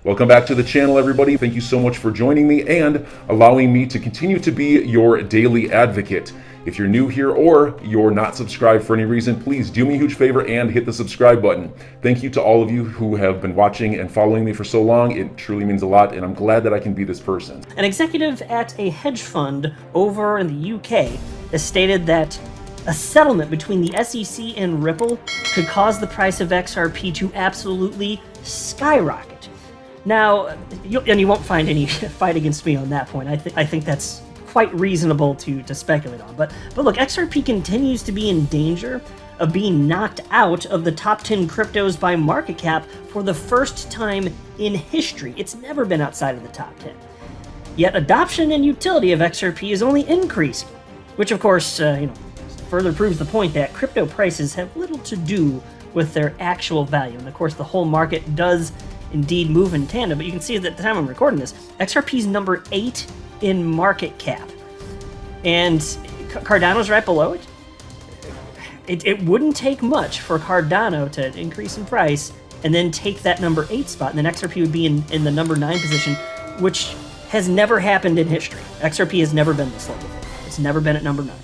Welcome back to the channel, everybody. Thank you so much for joining me and allowing me to continue to be your daily advocate. If you're new here or you're not subscribed for any reason, please do me a huge favor and hit the subscribe button. Thank you to all of you who have been watching and following me for so long. It truly means a lot, and I'm glad that I can be this person. An executive at a hedge fund over in the UK has stated that a settlement between the SEC and Ripple could cause the price of XRP to absolutely skyrocket. Now, you won't find any fight against me on that point. I think that's quite reasonable to speculate on. But look, XRP continues to be in danger of being knocked out of the top 10 cryptos by market cap for the first time in history. It's never been outside of the top 10. Yet adoption and utility of XRP is only increasing, which of course, further proves the point that crypto prices have little to do with their actual value. And of course, the whole market does indeed move in tandem, but you can see that at the time I'm recording this, XRP is number 8 in market cap, and Cardano's right below it. It wouldn't take much for Cardano to increase in price and then take that number 8 spot, and then XRP would be in the number 9 position, which has never happened in history. XRP has never been this low before. It's never been at number 9.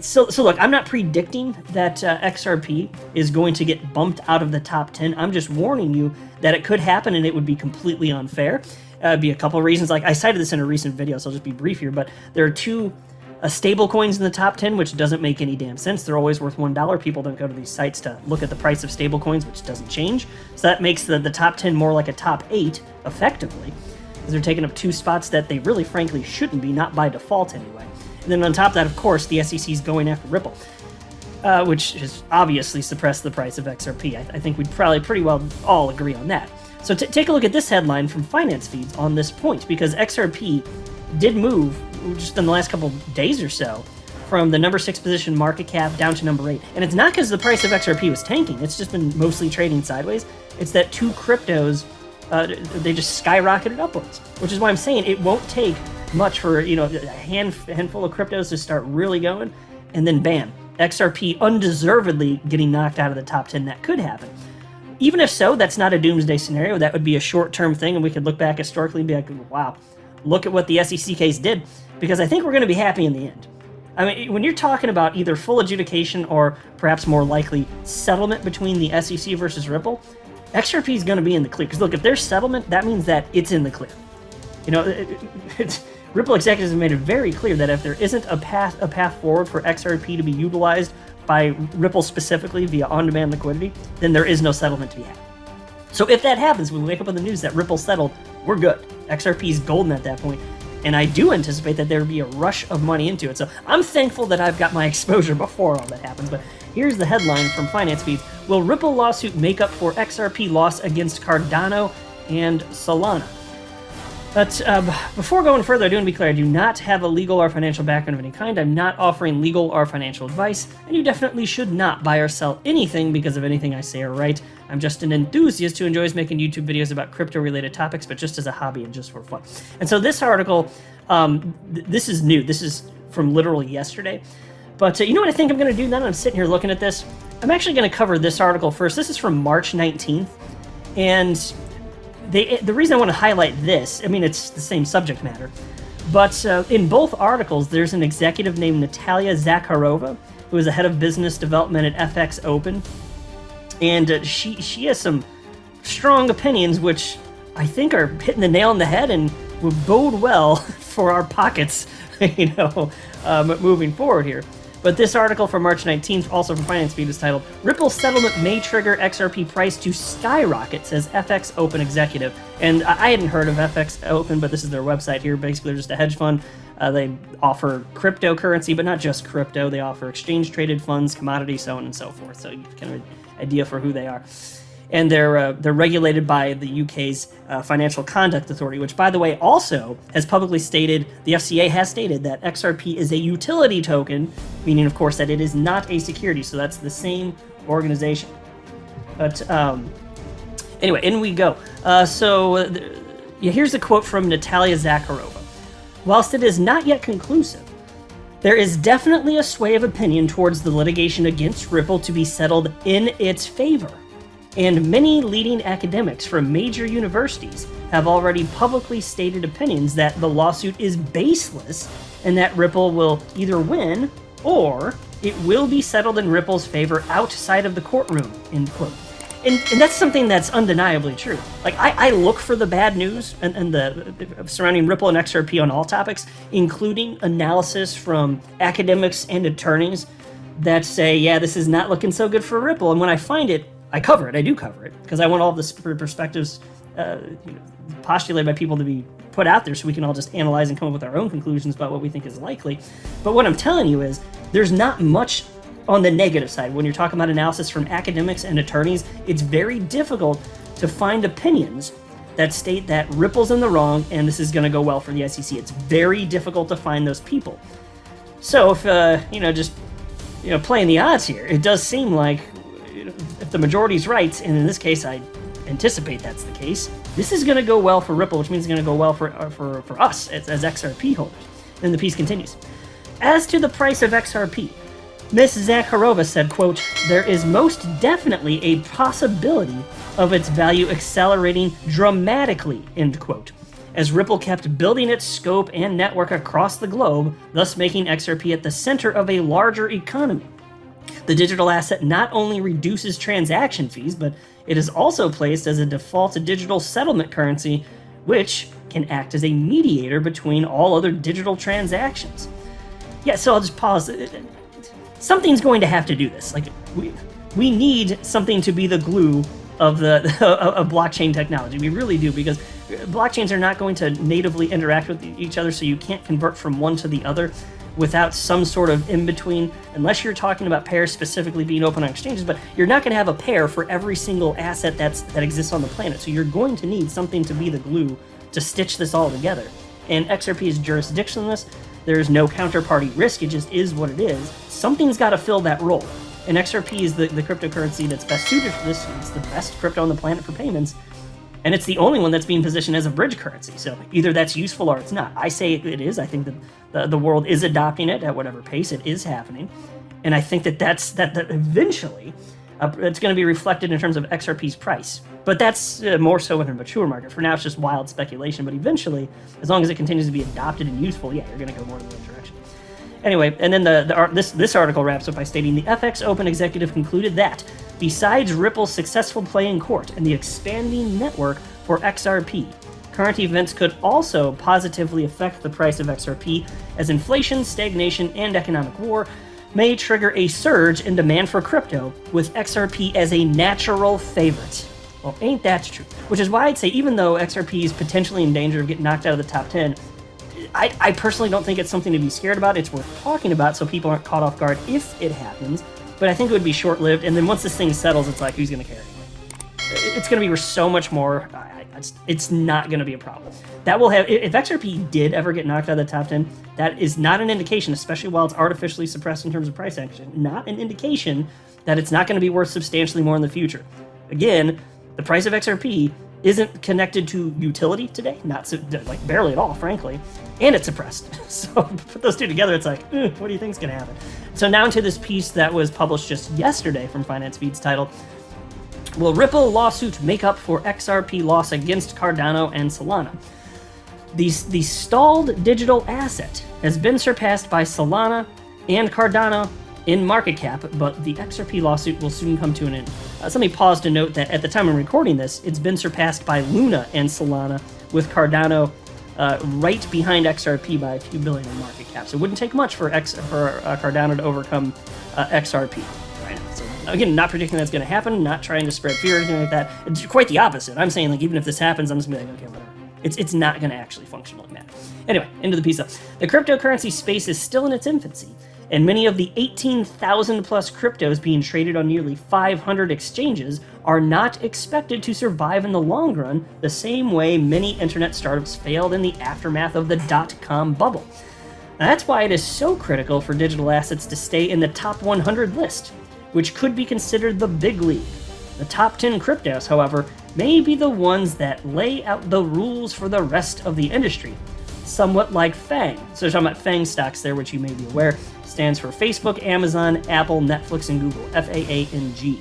So look, I'm not predicting that XRP is going to get bumped out of the top 10. I'm just warning you that it could happen, and it would be completely unfair. Be a couple of reasons. Like I cited this in a recent video, so I'll just be brief here. But there are 2 stable coins in the top 10, which doesn't make any damn sense. They're always worth $1. People don't go to these sites to look at the price of stable coins, which doesn't change. So that makes the top 10 more like a top 8, effectively, because they're taking up 2 spots that they really, frankly, shouldn't be, not by default anyway. And then on top of that, of course, the SEC is going after Ripple, which has obviously suppressed the price of XRP. I think we'd probably pretty well all agree on that. So take a look at this headline from Finance Feeds on this point, because XRP did move just in the last couple days or so from the number 6 position market cap down to number 8. And it's not because the price of XRP was tanking. It's just been mostly trading sideways. It's that 2 cryptos, they just skyrocketed upwards, which is why I'm saying it won't take much for a handful of cryptos to start really going, and then bam, XRP undeservedly getting knocked out of the top 10. That could happen. Even if so, that's not a doomsday scenario. That would be a short-term thing, and we could look back historically and be like, wow, look at what the SEC case did, because I think we're going to be happy in the end. I mean, when you're talking about either full adjudication or perhaps more likely settlement between the SEC versus Ripple, XRP is going to be in the clear. Because look, if there's settlement, that means that it's in the clear. Ripple executives have made it very clear that if there isn't a path forward for XRP to be utilized by Ripple specifically via on-demand liquidity, then there is no settlement to be had. So if that happens, when we wake up on the news that Ripple settled, we're good. XRP is golden at that point, and I do anticipate that there will be a rush of money into it. So I'm thankful that I've got my exposure before all that happens. But here's the headline from Finance Feeds: Will Ripple lawsuit make up for XRP loss against Cardano and Solana? But before going further, I do want to be clear, I do not have a legal or financial background of any kind. I'm not offering legal or financial advice, and you definitely should not buy or sell anything because of anything I say or write. I'm just an enthusiast who enjoys making YouTube videos about crypto-related topics, but just as a hobby and just for fun. And so this article, this is new. This is from literally yesterday. But you know what I think I'm going to do now that I'm sitting here looking at this? I'm actually going to cover this article first. This is from March 19th, and the reason I want to highlight this, I mean, it's the same subject matter, but in both articles, there's an executive named Natalia Zakharova, who is the head of business development at FX Open, and she has some strong opinions, which I think are hitting the nail on the head and would bode well for our pockets, moving forward here. But this article from March 19th, also from Finance Feed, is titled, Ripple Settlement May Trigger XRP Price to Skyrocket, says FX Open Executive. And I hadn't heard of FX Open, but this is their website here. Basically, they're just a hedge fund. They offer cryptocurrency, but not just crypto. They offer exchange-traded funds, commodities, so on and so forth. So you kind of an idea for who they are. And they're regulated by the UK's Financial Conduct Authority, which, by the way, also has publicly stated, the FCA has stated that XRP is a utility token, meaning, of course, that it is not a security. So that's the same organization. But anyway, in we go. Here's a quote from Natalia Zakharova. Whilst it is not yet conclusive, there is definitely a sway of opinion towards the litigation against Ripple to be settled in its favor. And many leading academics from major universities have already publicly stated opinions that the lawsuit is baseless and that Ripple will either win or it will be settled in Ripple's favor outside of the courtroom, end quote. And that's something that's undeniably true. Like, I look for the bad news and the surrounding Ripple and XRP on all topics, including analysis from academics and attorneys that say, yeah, this is not looking so good for Ripple. And when I find it, I cover it. I do cover it because I want all the perspectives postulated by people to be put out there so we can all just analyze and come up with our own conclusions about what we think is likely. But what I'm telling you is there's not much on the negative side. When you're talking about analysis from academics and attorneys, it's very difficult to find opinions that state that Ripple's in the wrong and this is going to go well for the SEC. It's very difficult to find those people. So if, playing the odds here, it does seem like if the majority's right, and in this case I anticipate that's the case, this is going to go well for Ripple, which means it's going to go well for us as XRP holders. And the piece continues. As to the price of XRP, Ms. Zakharova said, quote, "There is most definitely a possibility of its value accelerating dramatically," end quote, as Ripple kept building its scope and network across the globe, thus making XRP at the center of a larger economy. The digital asset not only reduces transaction fees, but it is also placed as a default digital settlement currency, which can act as a mediator between all other digital transactions. Yeah, so I'll just pause. Something's going to have to do this. Like, we need something to be the glue of of blockchain technology. We really do, because blockchains are not going to natively interact with each other, so you can't convert from one to the other without some sort of in-between, unless you're talking about pairs specifically being open on exchanges, but you're not going to have a pair for every single asset that exists on the planet. So you're going to need something to be the glue to stitch this all together. And XRP is jurisdictionless. There's no counterparty risk. It just is what it is. Something's got to fill that role. And XRP is the cryptocurrency that's best suited for this. It's the best crypto on the planet for payments. And it's the only one that's being positioned as a bridge currency. So either that's useful or it's not. I say it is. I think that the world is adopting it at whatever pace it is happening. And I think that eventually it's going to be reflected in terms of XRP's price. But that's more so in a mature market. For now, it's just wild speculation. But eventually, as long as it continues to be adopted and useful, yeah, you're going to go more in the right direction. Anyway, and then this article wraps up by stating the FX Open executive concluded that besides Ripple's successful play in court and the expanding network for XRP, current events could also positively affect the price of XRP, as inflation, stagnation, and economic war may trigger a surge in demand for crypto, with XRP as a natural favorite. Well, ain't that true? Which is why I'd say, even though XRP is potentially in danger of getting knocked out of the top 10, I personally don't think it's something to be scared about. It's worth talking about so people aren't caught off guard if it happens. But I think it would be short-lived, and then once this thing settles, it's like, who's going to care anyway? It's going to be worth so much more. It's not going to be a problem. That will have, if XRP did ever get knocked out of the top 10, that is not an indication, especially while it's artificially suppressed in terms of price action, not an indication that it's not going to be worth substantially more in the future. Again, the price of XRP isn't connected to utility today, like barely at all, frankly, and it's suppressed. So put those two together, it's like, what do you think's going to happen? So now into this piece that was published just yesterday from Finance Feeds titled, "Will Ripple lawsuit make up for XRP loss against Cardano and Solana?" The stalled digital asset has been surpassed by Solana and Cardano in market cap, but the XRP lawsuit will soon come to an end. Somebody paused to note that at the time I'm recording this, it's been surpassed by Luna and Solana, with Cardano right behind XRP by a few billion in market cap. So it wouldn't take much for Cardano to overcome XRP. Right? So again, not predicting that's going to happen, not trying to spread fear or anything like that. It's quite the opposite. I'm saying, like, even if this happens, I'm just going to be like, okay, whatever. It's not going to actually function like that. Anyway, into the piece up. The cryptocurrency space is still in its infancy, and many of the 18,000 plus cryptos being traded on nearly 500 exchanges are not expected to survive in the long run, the same way many internet startups failed in the aftermath of the dot-com bubble. Now, that's why it is so critical for digital assets to stay in the top 100 list, which could be considered the big league. The top 10 cryptos, however, may be the ones that lay out the rules for the rest of the industry, somewhat like FANG. So we're talking about FANG stocks there, which you may be aware stands for Facebook, Amazon, Apple, Netflix, and Google, FAANG.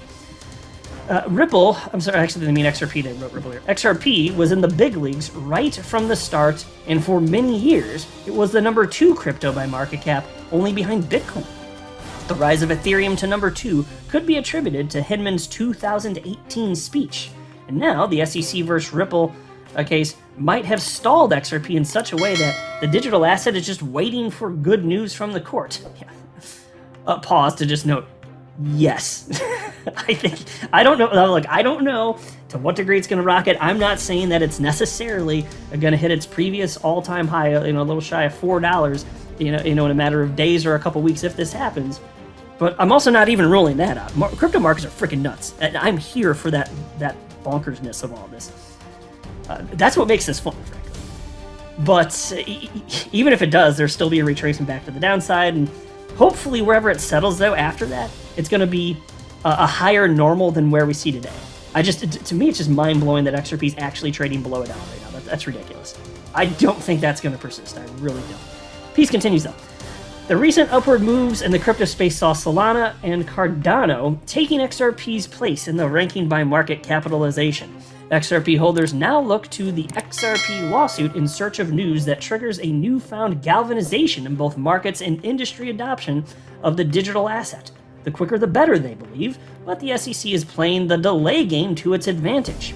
Ripple, I'm sorry, actually, they mean XRP, they wrote Ripple here. XRP was in the big leagues right from the start, and for many years, it was the number 2 crypto by market cap, only behind Bitcoin. The rise of Ethereum to number 2 could be attributed to Hinman's 2018 speech. And now, the SEC versus Ripple case might have stalled XRP in such a way that the digital asset is just waiting for good news from the court. Yeah. Pause to just note, yes. I don't know to what degree it's going to rocket. I'm not saying that it's necessarily going to hit its previous all-time high, a little shy of $4, in a matter of days or a couple weeks if this happens. But I'm also not even ruling that out. Crypto markets are freaking nuts, and I'm here for that bonkersness of all this. That's what makes this fun, frankly. But even if it does, there'll still be a retracement back to the downside, and hopefully wherever it settles, though, after that, it's going to be a higher normal than where we see today. To me, it's just mind-blowing that XRP is actually trading below $1 right now. That's ridiculous. I don't think that's going to persist. I really don't. Piece continues, though. The recent upward moves in the crypto space saw Solana and Cardano taking XRP's place in the ranking by market capitalization. XRP holders now look to the XRP lawsuit in search of news that triggers a newfound galvanization in both markets and industry adoption of the digital asset. The quicker the better, they believe, but the SEC is playing the delay game to its advantage.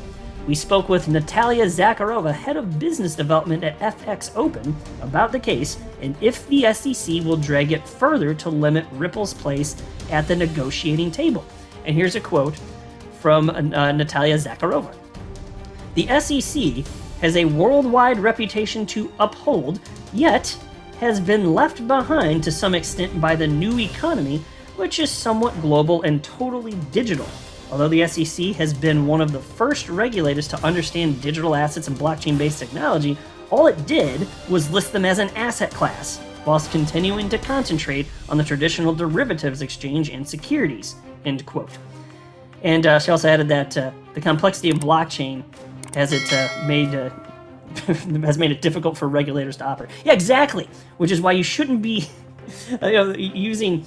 We spoke with Natalia Zakharova, head of business development at FX Open, about the case and if the SEC will drag it further to limit Ripple's place at the negotiating table. And here's a quote from Natalia Zakharova. The SEC has a worldwide reputation to uphold, yet has been left behind to some extent by the new economy, which is somewhat global and totally digital. Although the SEC has been one of the first regulators to understand digital assets and blockchain-based technology, all it did was list them as an asset class, whilst continuing to concentrate on the traditional derivatives exchange and securities, end quote. And she also added that the complexity of blockchain has made it difficult for regulators to operate. Yeah, exactly. Which is why you shouldn't be using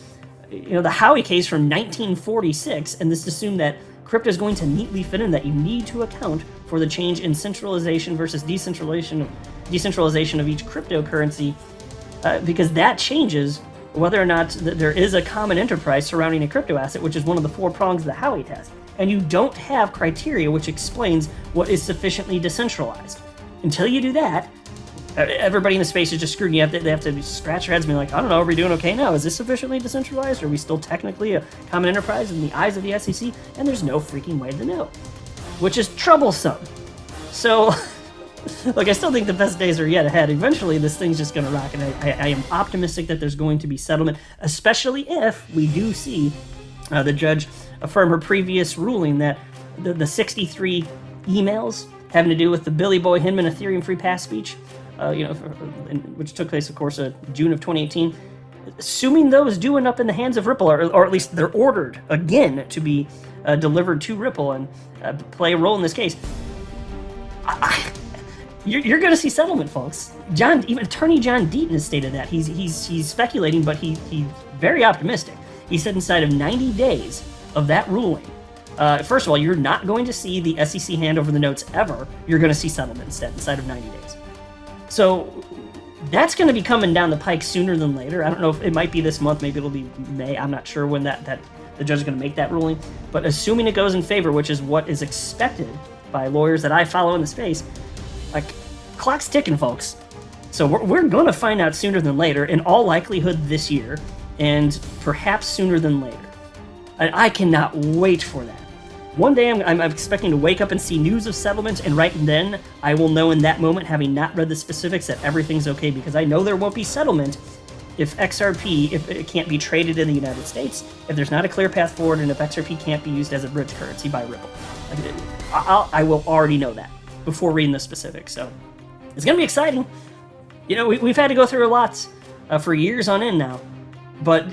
the Howey case from 1946 and this assume that crypto is going to neatly fit in, that you need to account for the change in centralization versus decentralization of each cryptocurrency, because that changes whether or not there is a common enterprise surrounding a crypto asset, which is one of the 4 prongs of the Howey test. And you don't have criteria which explains what is sufficiently decentralized. Until you do that, everybody in the space is just screwed. They have to scratch their heads and be like, I don't know, are we doing okay now? Is this sufficiently decentralized? Are we still technically a common enterprise in the eyes of the SEC? And there's no freaking way to know, which is troublesome. So, look, I still think the best days are yet ahead. Eventually, this thing's just going to rock, and I am optimistic that there's going to be settlement, especially if we do see the judge affirm her previous ruling that the 63 emails having to do with the Billy Boy Hinman Ethereum Free Pass speech, which took place, of course, June of 2018. Assuming those do end up in the hands of Ripple, or at least they're ordered again to be delivered to Ripple and play a role in this case, you're going to see settlement, folks. Even Attorney John Deaton has stated that. He's speculating, but he's very optimistic. He said inside of 90 days of that ruling, first of all, you're not going to see the SEC hand over the notes ever. You're going to see settlement instead inside of 90 days. So that's going to be coming down the pike sooner than later. I don't know if it might be this month. Maybe it'll be May. I'm not sure when that the judge is going to make that ruling. But assuming it goes in favor, which is what is expected by lawyers that I follow in the space, like, clock's ticking, folks. So we're going to find out sooner than later, in all likelihood this year, and perhaps sooner than later. And I cannot wait for that. One day I'm expecting to wake up and see news of settlement, and right then I will know in that moment, having not read the specifics, that everything's okay, because I know there won't be settlement if it can't be traded in the United States, if there's not a clear path forward, and if XRP can't be used as a bridge currency by Ripple. I will already know that before reading the specifics, so it's going to be exciting. We've had to go through a lot for years on end now, but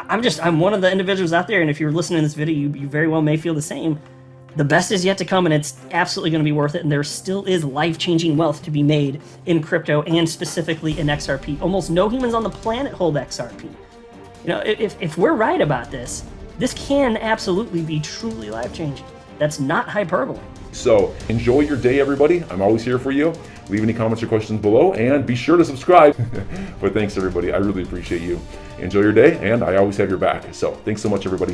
I'm one of the individuals out there, and if you're listening to this video, you very well may feel the same. The best is yet to come, and it's absolutely going to be worth it, and there still is life-changing wealth to be made in crypto, and specifically in XRP. Almost no humans on the planet hold XRP. If we're right about this, This can absolutely be truly life-changing. That's not hyperbole. So enjoy your day, everybody. I'm always here for you. Leave any comments or questions below, and be sure to subscribe. But thanks, everybody. I really appreciate you. Enjoy your day, and I always have your back. So thanks so much, everybody.